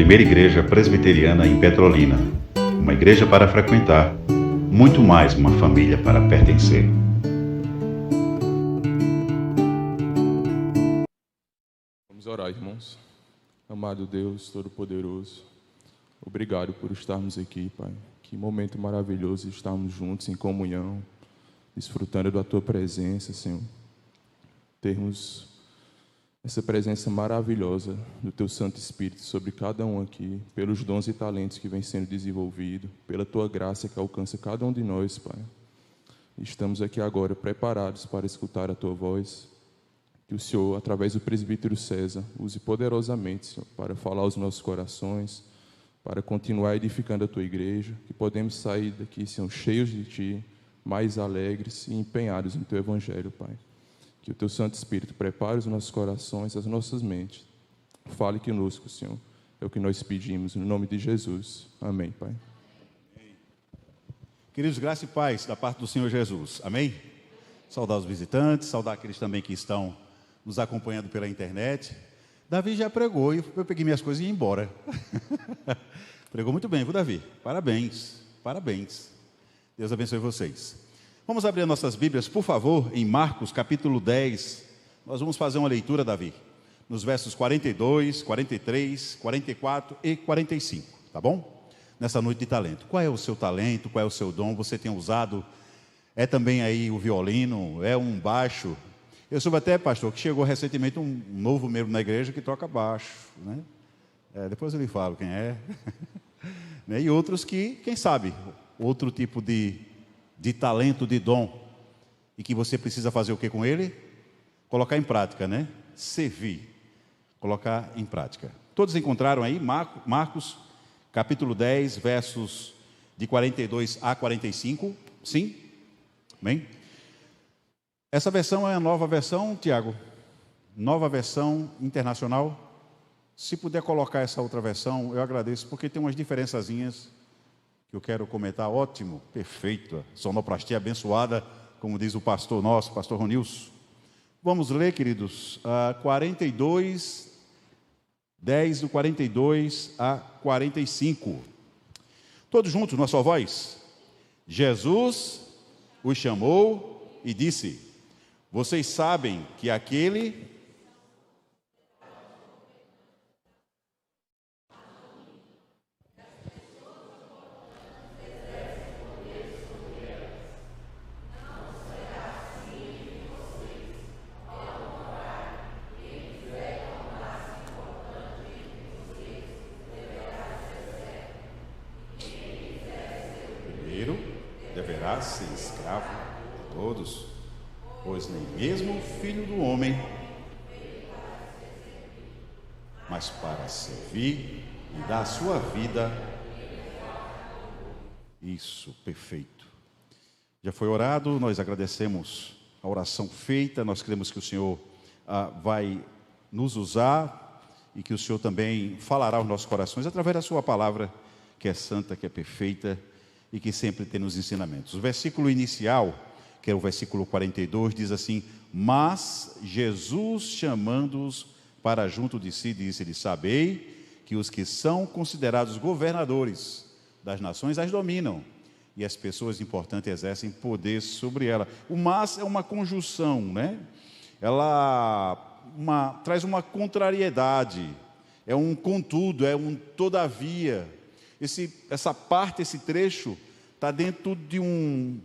primeira igreja presbiteriana em Petrolina. Uma igreja para frequentar, muito mais uma família para pertencer. Vamos orar, irmãos. Amado Deus Todo-Poderoso, obrigado por estarmos aqui, Pai. Que momento maravilhoso estarmos juntos em comunhão, desfrutando da Tua presença, Senhor. Termos essa presença maravilhosa do Teu Santo Espírito sobre cada um aqui, pelos dons e talentos que vêm sendo desenvolvidos, pela Tua graça que alcança cada um de nós, Pai. Estamos aqui agora preparados para escutar a Tua voz. Que o Senhor, através do presbítero César, use poderosamente, Senhor, para falar aos nossos corações, para continuar edificando a Tua igreja, que podemos sair daqui, Senhor, cheios de Ti, mais alegres e empenhados em Teu Evangelho, Pai. Que o Teu Santo Espírito prepare os nossos corações, as nossas mentes. Fale conosco, Senhor. É o que nós pedimos, no nome de Jesus. Amém, Pai. Queridos, graça e paz da parte do Senhor Jesus. Amém? Saudar os visitantes, saudar aqueles também que estão nos acompanhando pela internet. Davi já pregou e eu peguei minhas coisas e ia embora. Pregou muito bem, viu, Davi? Parabéns, parabéns. Deus abençoe vocês. Vamos abrir nossas Bíblias, por favor, em Marcos, capítulo 10. Nós vamos fazer uma leitura, Davi, nos versos 42, 43, 44 e 45, tá bom? Nessa noite de talento. Qual é o seu talento? Qual é o seu dom? Você tem usado? É também aí o violino? É um baixo? Eu soube até, pastor, que chegou recentemente um novo membro na igreja que toca baixo, né? Depois eu lhe falo quem é. Né? E outros que, quem sabe, outro tipo de talento, de dom, e que você precisa fazer o que com ele? Colocar em prática, né? Servir, colocar em prática. Todos encontraram aí Marcos, capítulo 10, versos de 42 a 45? Sim? Amém? Essa versão é a nova versão, Tiago? Nova versão internacional? Se puder colocar essa outra versão, eu agradeço, porque tem umas diferençazinhas que eu quero comentar. Ótimo, perfeito, sonoplastia abençoada, como diz o pastor nosso, pastor Ronilson. Vamos ler, queridos, 42, 10 do 42 a 45. Todos juntos, na sua voz. Jesus os chamou e disse: vocês sabem que aquele deverá ser escravo de todos, pois nem mesmo o Filho do Homem, mas para servir e dar a sua vida. Isso, perfeito. Já foi orado, nós agradecemos a oração feita, nós cremos que o Senhor vai nos usar e que o Senhor também falará aos nossos corações através da sua palavra, que é santa, que é perfeita e que sempre tem nos ensinamentos. O versículo inicial, que é o versículo 42, diz assim: mas Jesus, chamando-os para junto de si, disse-lhes: sabei que os que são considerados governadores das nações as dominam, e as pessoas importantes exercem poder sobre ela. O mas é uma conjunção, né? Ela traz uma contrariedade, é um contudo, é um todavia. Essa parte, esse trecho, está dentro de um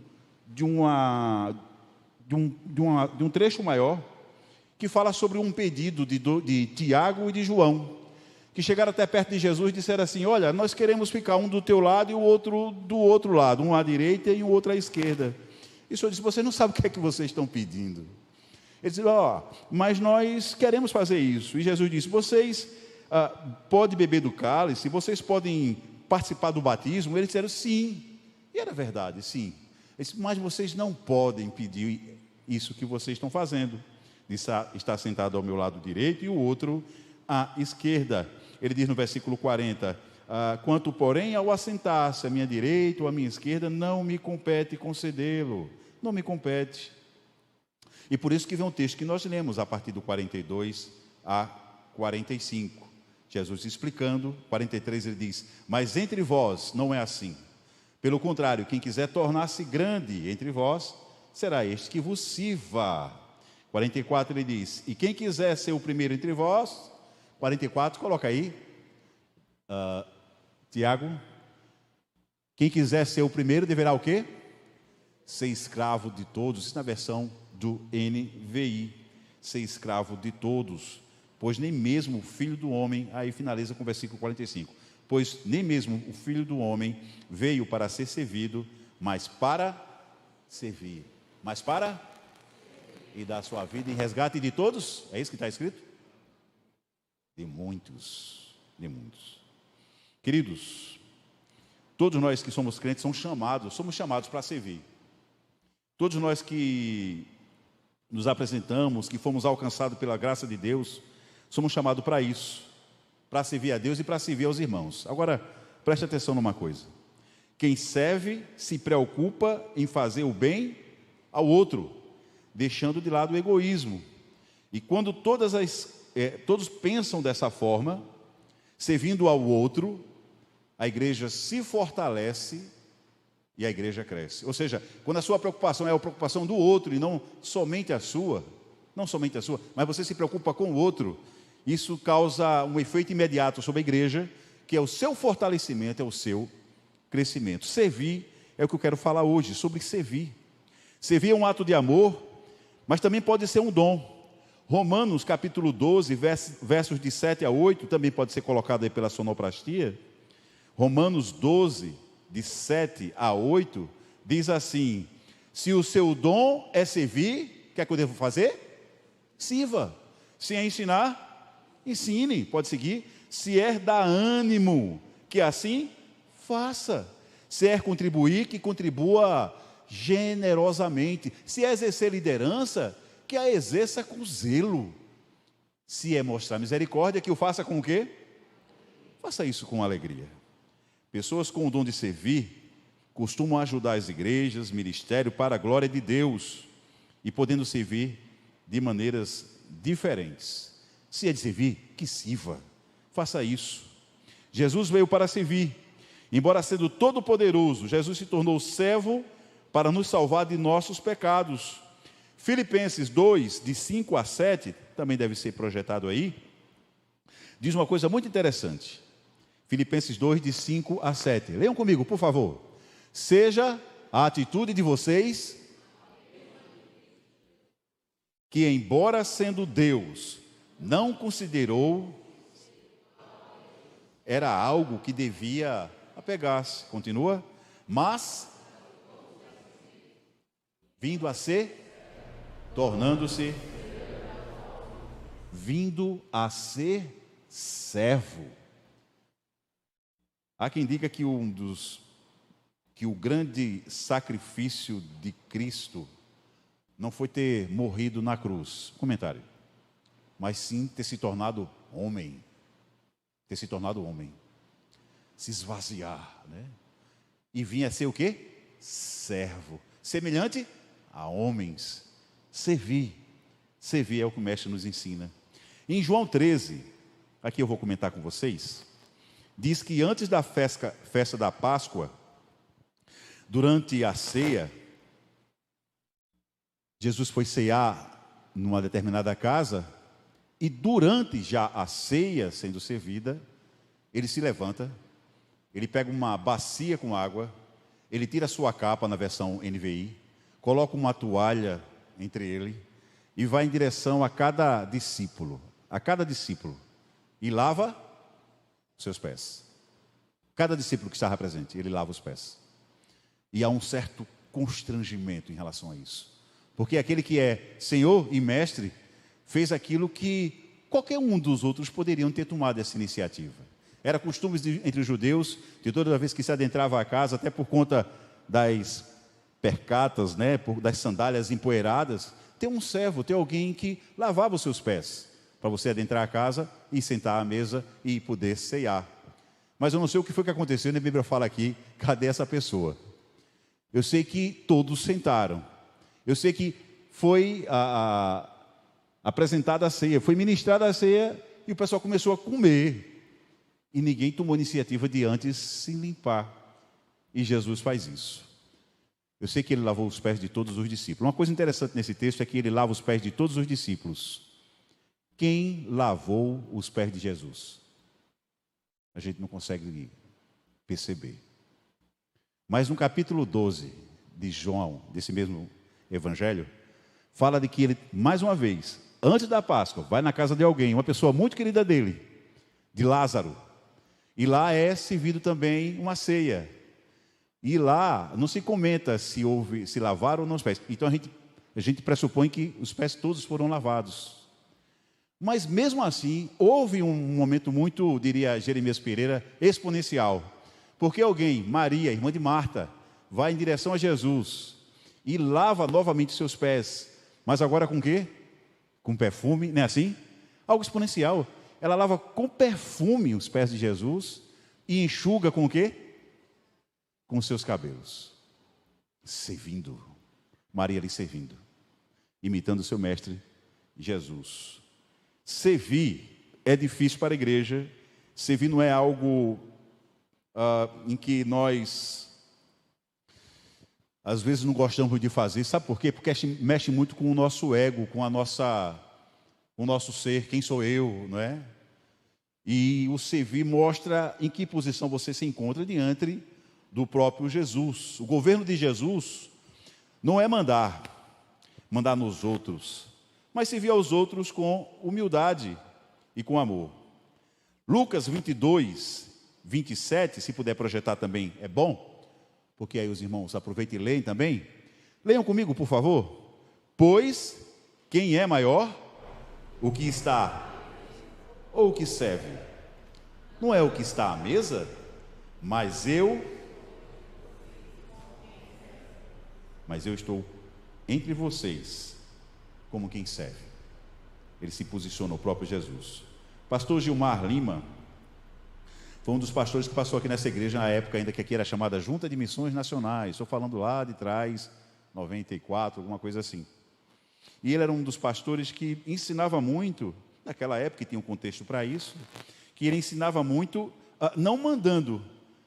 trecho maior, que fala sobre um pedido de Tiago e de João, que chegaram até perto de Jesus e disseram assim: olha, nós queremos ficar um do teu lado e o outro do outro lado, um à direita e o outro à esquerda. E o Senhor disse: você não sabe o que é que vocês estão pedindo. Eles disseram: mas nós queremos fazer isso. E Jesus disse: vocês podem beber do cálice, vocês podem participar do batismo? Eles disseram sim. E era verdade, sim. Ele disse: mas vocês não podem pedir isso que vocês estão fazendo, está sentado ao meu lado direito e o outro à esquerda. Ele diz no versículo 40: quanto porém ao assentar-se à minha direita ou à minha esquerda, não me compete concedê-lo. Não me compete. E por isso que vem um texto que nós lemos a partir do 42 a 45. Jesus explicando, 43 ele diz: mas entre vós não é assim. Pelo contrário, quem quiser tornar-se grande entre vós, será este que vos sirva. 44 ele diz: e quem quiser ser o primeiro entre vós, 44, coloca aí, Tiago, quem quiser ser o primeiro deverá o quê? Ser escravo de todos. Isso na versão do NVI, ser escravo de todos. Pois nem mesmo o Filho do Homem, aí finaliza com o versículo 45, pois nem mesmo o Filho do Homem veio para ser servido, mas para servir, mas para e dar sua vida em resgate de todos. É isso que está escrito? De muitos, de muitos. Queridos, todos nós que somos crentes somos chamados para servir. Todos nós que nos apresentamos, que fomos alcançados pela graça de Deus, somos chamados para isso, para servir a Deus e para servir aos irmãos. Agora, preste atenção numa coisa: quem serve se preocupa em fazer o bem ao outro, deixando de lado o egoísmo. E quando todos pensam dessa forma, servindo ao outro, a igreja se fortalece e a igreja cresce. Ou seja, quando a sua preocupação é a preocupação do outro e não somente a sua, mas você se preocupa com o outro, isso causa um efeito imediato sobre a igreja, que é o seu fortalecimento, é o seu crescimento. Servir é o que eu quero falar hoje, sobre servir. Servir é um ato de amor, mas também pode ser um dom. Romanos capítulo 12, versos de 7 a 8, também pode ser colocado aí pela sonoplastia. Romanos 12, de 7 a 8, diz assim: se o seu dom é servir, o que é que eu devo fazer? Sirva. Se é ensinar, ensine, pode seguir. Se é dar ânimo, que assim faça. Se é contribuir, que contribua generosamente. Se é exercer liderança, que a exerça com zelo. Se é mostrar misericórdia, que o faça com o quê? Faça isso com alegria. Pessoas com o dom de servir costumam ajudar as igrejas, ministério para a glória de Deus e podendo servir de maneiras diferentes. Se é de servir, que sirva. Faça isso. Jesus veio para servir. Embora sendo todo-poderoso, Jesus se tornou servo para nos salvar de nossos pecados. Filipenses 2, de 5 a 7, também deve ser projetado aí, diz uma coisa muito interessante. Filipenses 2, de 5 a 7. Leiam comigo, por favor. Seja a atitude de vocês que, embora sendo Deus, não considerou era algo que devia apegar-se. Continua. Mas, vindo a ser, tornando-se, vindo a ser servo. Há quem diga que o grande sacrifício de Cristo não foi ter morrido na cruz, comentário, mas sim ter se tornado homem, se esvaziar, né? E vinha a ser o quê? Servo, semelhante a homens, servir é o que o mestre nos ensina. Em João 13, aqui eu vou comentar com vocês, diz que antes da festa da Páscoa, durante a ceia, Jesus foi cear numa determinada casa, e durante já a ceia sendo servida, ele se levanta, ele pega uma bacia com água, ele tira a sua capa na versão NVI, coloca uma toalha entre ele, e vai em direção a cada discípulo, e lava seus pés. Cada discípulo que estava presente, ele lava os pés. E há um certo constrangimento em relação a isso. Porque aquele que é Senhor e Mestre, fez aquilo que qualquer um dos outros poderiam ter tomado essa iniciativa. Era costume entre os judeus, de toda vez que se adentrava a casa, até por conta das percatas, né, das sandálias empoeiradas, ter um servo, ter alguém que lavava os seus pés, para você adentrar a casa e sentar à mesa e poder ceiar. Mas eu não sei o que foi que aconteceu, a Bíblia fala aqui, cadê essa pessoa? Eu sei que todos sentaram, eu sei que foi apresentada a ceia, foi ministrada a ceia, e o pessoal começou a comer. e ninguém tomou iniciativa de antes se limpar. E Jesus faz isso. Eu sei que ele lavou os pés de todos os discípulos. Uma coisa interessante nesse texto é que ele lava os pés de todos os discípulos. Quem lavou os pés de Jesus? A gente não consegue perceber. Mas no capítulo 12 de João, desse mesmo evangelho, fala de que ele, mais uma vez, antes da Páscoa, vai na casa de alguém, uma pessoa muito querida dele, de Lázaro. E lá é servido também uma ceia. E lá não se comenta se lavaram ou não os pés. Então a gente pressupõe que os pés todos foram lavados. Mas mesmo assim, houve um momento muito, diria Jeremias Pereira, exponencial. Porque alguém, Maria, irmã de Marta, vai em direção a Jesus e lava novamente seus pés. Mas agora com o quê? Com perfume, não é assim? Algo exponencial. Ela lava com perfume os pés de Jesus e enxuga com o quê? Com os seus cabelos. Servindo. Maria ali servindo. Imitando o seu mestre, Jesus. Servir é difícil para a igreja. Servir não é algo em que nós, às vezes, não gostamos de fazer. Sabe por quê? Porque mexe muito com o nosso ego, com o nosso ser, quem sou eu, não é? E o servir mostra em que posição você se encontra diante do próprio Jesus. O governo de Jesus não é mandar nos outros, mas servir aos outros com humildade e com amor. Lucas 22, 27, se puder projetar também é bom, porque aí os irmãos aproveitem e leem também. Leiam comigo, por favor. Pois quem é maior? O que está ou o que serve? Não é o que está à mesa, mas eu estou entre vocês como quem serve. Ele se posicionou, o próprio Jesus. Pastor Gilmar Lima foi um dos pastores que passou aqui nessa igreja na época ainda que aqui era chamada Junta de Missões Nacionais. Estou falando lá de trás, 94, alguma coisa assim. E ele era um dos pastores que ensinava muito, naquela época, que tinha um contexto para isso, que ele ensinava muito, não mandando,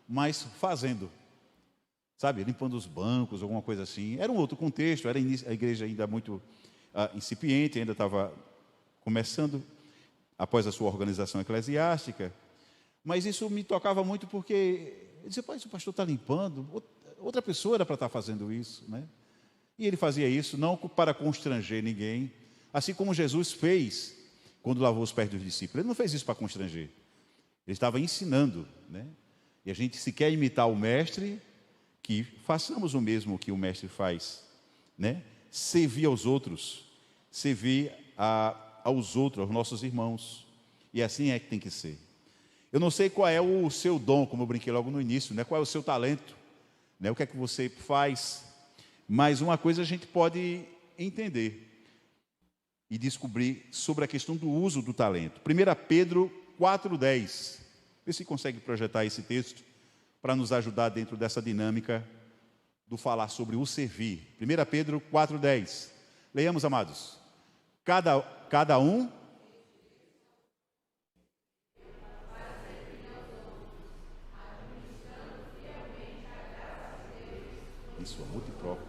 mas fazendo. Sabe, limpando os bancos, alguma coisa assim. Era um outro contexto, era a igreja ainda muito incipiente, ainda estava começando, após a sua organização eclesiástica. Mas isso me tocava muito porque, eu dizia, pai, se o pastor está limpando, outra pessoa era para estar fazendo isso, né? E ele fazia isso não para constranger ninguém, assim como Jesus fez quando lavou os pés dos discípulos. Ele não fez isso para constranger, ele estava ensinando, né? E a gente, se quer imitar o mestre, que façamos o mesmo que o mestre faz, né? Servir aos outros, servir aos outros, aos nossos irmãos. E assim é que tem que ser. Eu não sei qual é o seu dom, como eu brinquei logo no início, né? Qual é o seu talento, né? O que é que você faz? Mas uma coisa a gente pode entender e descobrir sobre a questão do uso do talento. 1 Pedro 4,10. Vê se consegue projetar esse texto para nos ajudar dentro dessa dinâmica do falar sobre o servir. 1 Pedro 4,10. Leiamos, amados. Cada um... Isso, amor próprio.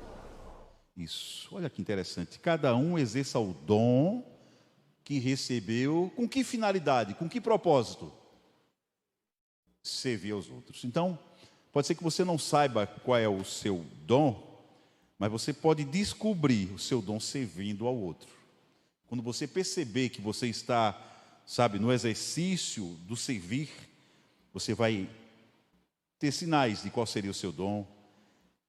Isso, olha que interessante. Cada um exerça o dom que recebeu. Com que finalidade? Com que propósito? Servir aos outros. Então, pode ser que você não saiba qual é o seu dom, mas você pode descobrir o seu dom servindo ao outro. Quando você perceber que você está, sabe, no exercício do servir, você vai ter sinais de qual seria o seu dom,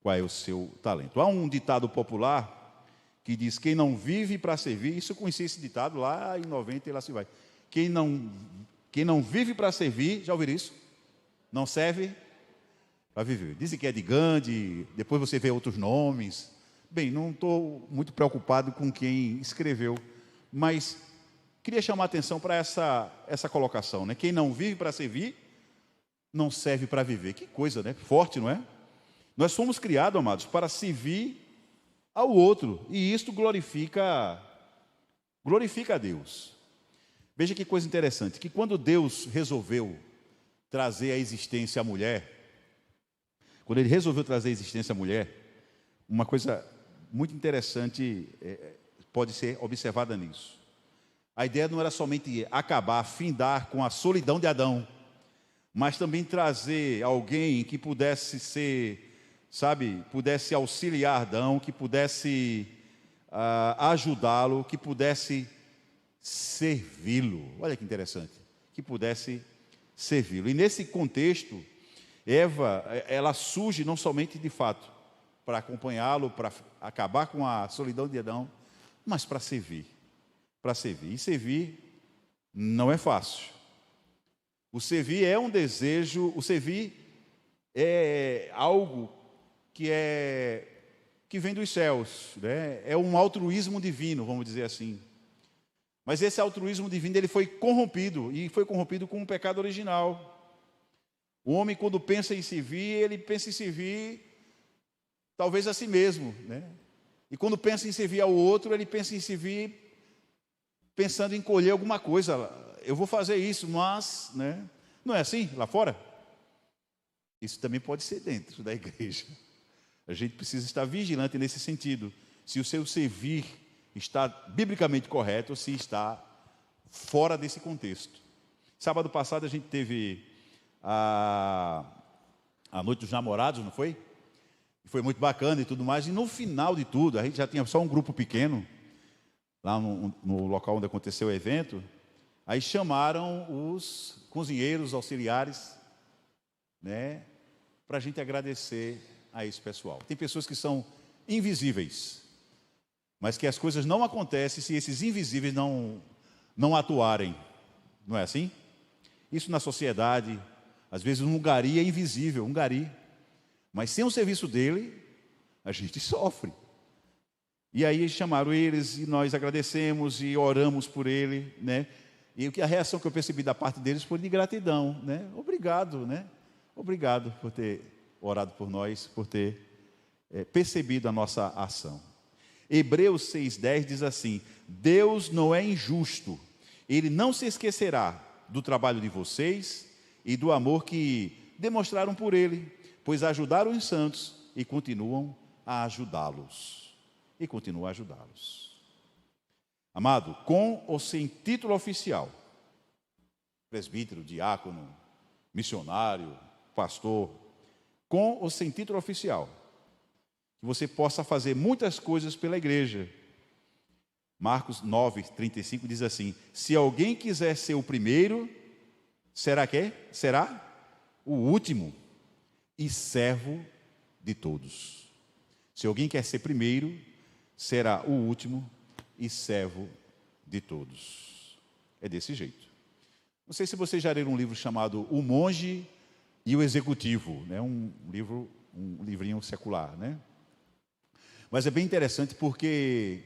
qual é o seu talento. Há um ditado popular que diz: quem não vive para servir. Isso eu conheci esse ditado lá em 90 e lá se vai. Quem não vive para servir, já ouviram isso? Não serve para viver. Dizem que é de Gandhi, depois você vê outros nomes. Bem, não estou muito preocupado com quem escreveu, mas queria chamar a atenção para essa colocação, né? Quem não vive para servir, não serve para viver. Que coisa, né? Forte, não é? Nós fomos criados, amados, para servir ao outro, e isto glorifica a Deus. Veja que coisa interessante, que quando Deus resolveu trazer à existência a mulher, quando ele resolveu trazer à existência a mulher, uma coisa muito interessante pode ser observada nisso. A ideia não era somente acabar, findar com a solidão de Adão, mas também trazer alguém que pudesse ser, pudesse auxiliar Adão, que pudesse ajudá-lo, que pudesse servi-lo. Olha que interessante, que pudesse servi-lo. E nesse contexto, Eva, ela surge não somente de fato para acompanhá-lo, para acabar com a solidão de Adão, mas para servir. Para servir. E servir não é fácil. O servir é um desejo, o servir é algo que vem dos céus, né? É um altruísmo divino, vamos dizer assim. Mas esse altruísmo divino, ele foi corrompido, e foi corrompido com o pecado original. O homem, quando pensa em servir, ele pensa em servir talvez a si mesmo, né? E quando pensa em servir ao outro, ele pensa em servir pensando em colher alguma coisa. Eu vou fazer isso, mas, né? Não é assim lá fora? Isso também pode ser dentro da igreja. A gente precisa estar vigilante nesse sentido. Se o seu servir está biblicamente correto ou se está fora desse contexto. Sábado passado a gente teve a Noite dos Namorados, não foi? Foi muito bacana e tudo mais. E no final de tudo, a gente já tinha só um grupo pequeno, lá no local onde aconteceu o evento. Aí chamaram os cozinheiros, auxiliares, né, para a gente agradecer a esse pessoal. Tem pessoas que são invisíveis, mas que as coisas não acontecem se esses invisíveis não atuarem. Não é assim? Isso na sociedade, às vezes um gari é invisível, um gari. Mas sem o serviço dele, a gente sofre. E aí chamaram eles e nós agradecemos e oramos por ele, né? E a reação que eu percebi da parte deles foi de gratidão, né? Obrigado, né? Obrigado por ter orado por nós, por ter percebido a nossa ação. Hebreus 6,10 diz assim: Deus não é injusto, Ele não se esquecerá do trabalho de vocês e do amor que demonstraram por Ele, pois ajudaram os santos e continuam a ajudá-los. E continuam a ajudá-los. Amado, com ou sem título oficial, presbítero, diácono, missionário, pastor, com ou sem título oficial, que você possa fazer muitas coisas pela igreja. Marcos 9:35 diz assim: se alguém quiser ser o primeiro, será o último e servo de todos. Se alguém quer ser primeiro, será o último e servo de todos. É desse jeito. Não sei se vocês já leram um livro chamado O Monge e o Executivo, né? Um livrinho secular, né? Mas é bem interessante porque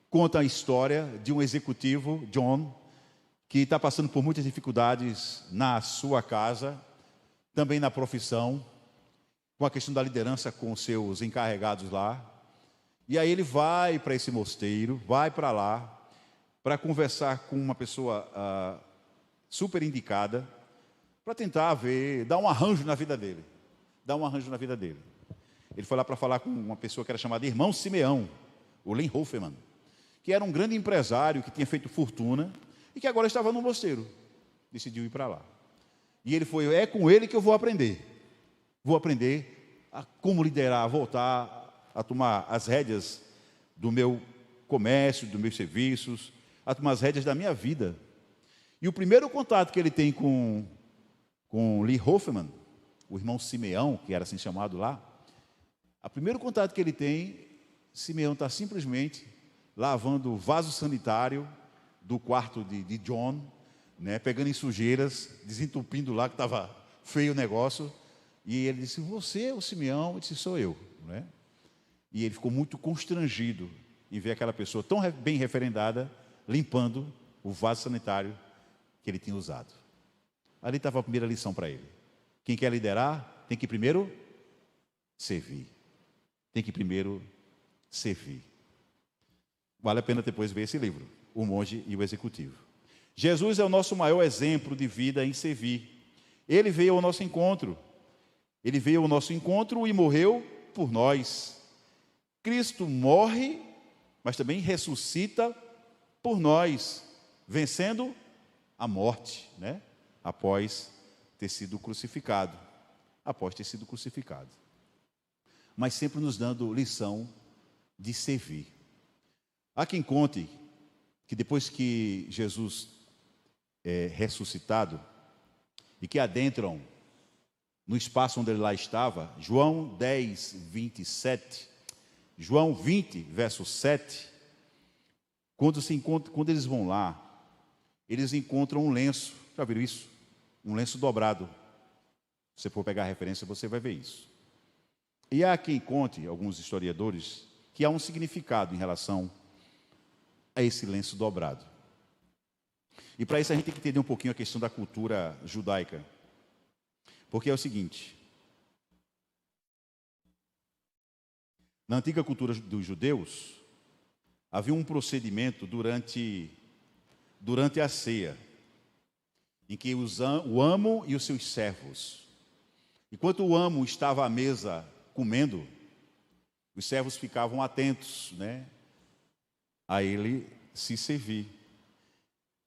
conta a história de um executivo, John, que está passando por muitas dificuldades na sua casa, também na profissão, com a questão da liderança com os seus encarregados lá. E aí ele vai para esse mosteiro, vai para lá, para conversar com uma pessoa super indicada, para tentar dar um arranjo na vida dele. Ele foi lá para falar com uma pessoa que era chamada Irmão Simeão, o Len Hoffman, que era um grande empresário, que tinha feito fortuna, e que agora estava no mosteiro. Decidiu ir para lá. E ele foi: é com ele que eu vou aprender. Vou aprender a como liderar, a voltar a tomar as rédeas do meu comércio, dos meus serviços, a tomar as rédeas da minha vida. E o primeiro contato que ele tem com Lee Hoffman, o irmão Simeão, que era assim chamado lá, o primeiro contato que ele tem, Simeão está simplesmente lavando o vaso sanitário do quarto de John, né, pegando em sujeiras, desentupindo lá, que estava feio o negócio. E ele disse: você é o Simeão? Eu disse: sou eu, né? E ele ficou muito constrangido em ver aquela pessoa tão bem referendada limpando o vaso sanitário que ele tinha usado. Ali estava a primeira lição para ele. Quem quer liderar tem que primeiro servir. Vale a pena depois ver esse livro, O Monge e o Executivo. Jesus é o nosso maior exemplo de vida em servir. Ele veio ao nosso encontro. Ele veio ao nosso encontro e morreu por nós. Cristo morre, mas também ressuscita por nós, vencendo a morte, né? Após ter sido crucificado. Mas sempre nos dando lição de servir. Há quem conte que depois que Jesus é ressuscitado e que adentram no espaço onde ele lá estava, João 10, 27, João 20, verso 7, quando eles vão lá, eles encontram um lenço. Já viram isso? Um lenço dobrado. Se você for pegar a referência, você vai ver isso. E há quem conte, alguns historiadores, que há um significado em relação a esse lenço dobrado. E para isso a gente tem que entender um pouquinho a questão da cultura judaica. Porque é o seguinte: na antiga cultura dos judeus, havia um procedimento durante a ceia, em que o amo e os seus servos, enquanto o amo estava à mesa comendo, os servos ficavam atentos, né, a ele se servir.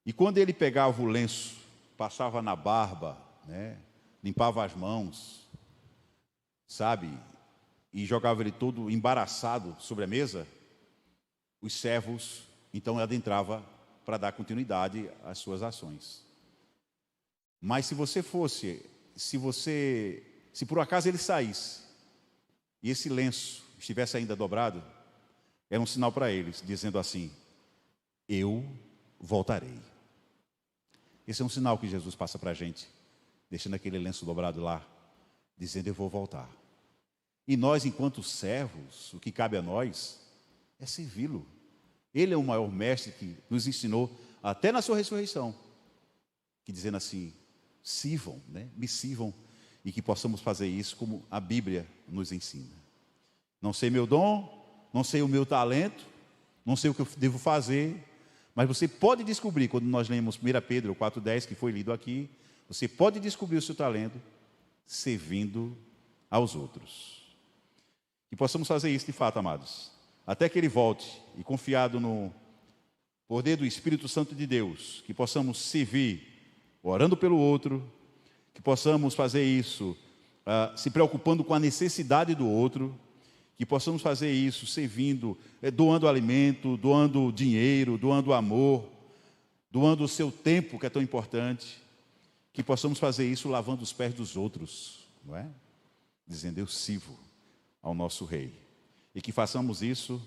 E quando ele pegava o lenço, passava na barba, né, limpava as mãos, sabe, e jogava ele todo embaraçado sobre a mesa, os servos então adentravam para dar continuidade às suas ações. Mas se por acaso ele saísse e esse lenço estivesse ainda dobrado, era um sinal para eles, dizendo assim: eu voltarei. Esse é um sinal que Jesus passa para a gente, deixando aquele lenço dobrado lá, dizendo: eu vou voltar. E nós, enquanto servos, o que cabe a nós é servi-lo. Ele é o maior mestre que nos ensinou, até na sua ressurreição, que dizendo assim: sirvam, né? Me sirvam, e que possamos fazer isso como a Bíblia nos ensina. Não sei meu dom, não sei o meu talento, não sei o que eu devo fazer, mas você pode descobrir, quando nós lemos 1 Pedro 4,10, que foi lido aqui, você pode descobrir o seu talento servindo aos outros. Que possamos fazer isso de fato, amados, até que Ele volte, e confiado no poder do Espírito Santo de Deus, que possamos servir orando pelo outro, que possamos fazer isso se preocupando com a necessidade do outro, que possamos fazer isso servindo, doando alimento, doando dinheiro, doando amor, doando o seu tempo, que é tão importante, que possamos fazer isso lavando os pés dos outros, não é? Dizendo: eu sirvo ao nosso Rei, e que façamos isso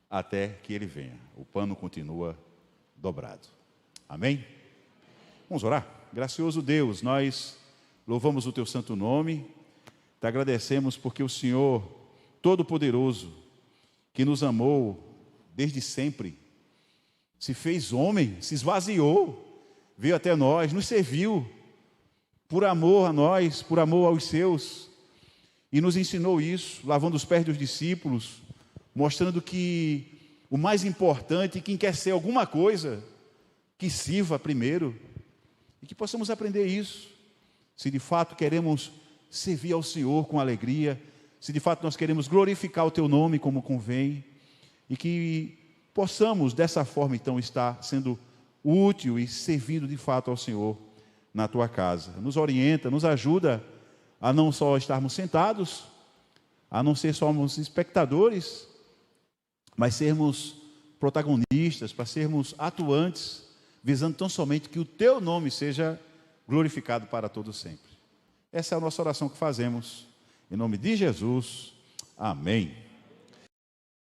até que Ele venha. O pano continua dobrado. Amém? Vamos orar? Gracioso Deus, nós louvamos o Teu santo nome, te agradecemos porque o Senhor Todo-Poderoso, que nos amou desde sempre, se fez homem, se esvaziou, veio até nós, nos serviu, por amor a nós, por amor aos seus, e nos ensinou isso, lavando os pés dos discípulos, mostrando que o mais importante, quem quer ser alguma coisa, que sirva primeiro, e que possamos aprender isso, se de fato queremos servir ao Senhor com alegria, se de fato nós queremos glorificar o Teu nome como convém, e que possamos dessa forma então estar sendo útil e servindo de fato ao Senhor na Tua casa. Nos orienta, nos ajuda a não só estarmos sentados, a não ser somos espectadores, mas sermos protagonistas, para sermos atuantes, visando tão somente que o Teu nome seja glorificado para todo sempre. Essa é a nossa oração que fazemos. Em nome de Jesus, amém.